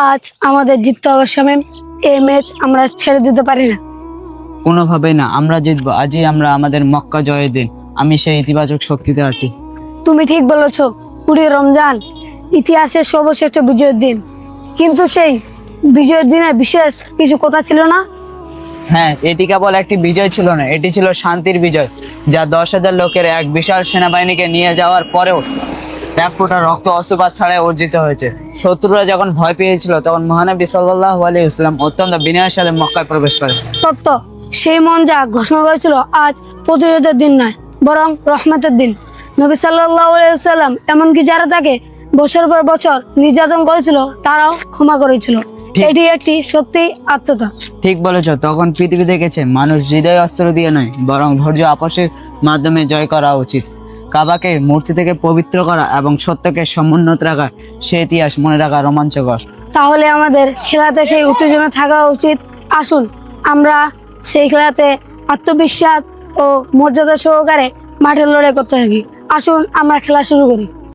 আজ আমাদের জিততে হবে শামীম। এই ম্যাচ আমরা ছেড়ে দিতে পারি না। কোনোভাবেই না, আমরা জিতবো। আজই আমরা আমাদের মক্কা জয়ের দিন। আমি সেই ইতিবাচক শক্তিতে আছি। তুমি ঠিক বলেছ, 20 রমজান ইতিহাসের সর্বশ্রেষ্ঠ বিজয়ের দিন, কিন্তু সেই বিজয়ের দিনে বিশেষ কিছু কথা ছিল না। হ্যাঁ, এটি কেবল একটি বিজয় ছিল না, এটি ছিল শান্তির বিজয়, যা 10,000 লোকের এক বিশাল সেনাবাহিনীকে নিয়ে যাওয়ার পরেও এক ফোঁটা রক্ত অস্ত্রপাত ছাড়াই অর্জিত হয়েছে। শত্রুরা যখন ভয় পেয়েছিল, তখন মহানবী সাল্লাল্লাহু আলাইহি ওয়াসাল্লাম অত্যন্ত বিনয়ের সাথে মক্কায় প্রবেশ করে। সত্য, সেই মন যা ঘোষণা করেছিল আজ প্রতিরোধের দিন নয়, বরং রহমতের দিন। নবী সাল্লাল্লাহু আলাইহি ওয়াসাল্লাম এমনকি যারা তাকে বছর পর বছর নির্যাতন করেছিল তারাও ক্ষমা করেছিল। এটি একটি সত্যি আত্মতা। ঠিক বলেছ, তখন পৃথিবী দেখেছে মানুষ হৃদয় অস্ত্র দিয়ে নয়, বরং ধৈর্য আপোষের মাধ্যমে জয় করা উচিত। কাবাকে মূর্তি থেকে পবিত্র করা এবং সত্যকে সমুন্নত রাখা, সে ইতিহাস মনে রাখা রোমাঞ্চকর। তাহলে আমাদের খেলাতে সেই উত্তেজনা থাকা উচিত। আসুন আমরা সেই খেলাতে আত্মবিশ্বাস ও মর্যাদা সহকারে মাঠে লড়াই করতে থাকি। আসুন আমরা খেলা শুরু করি।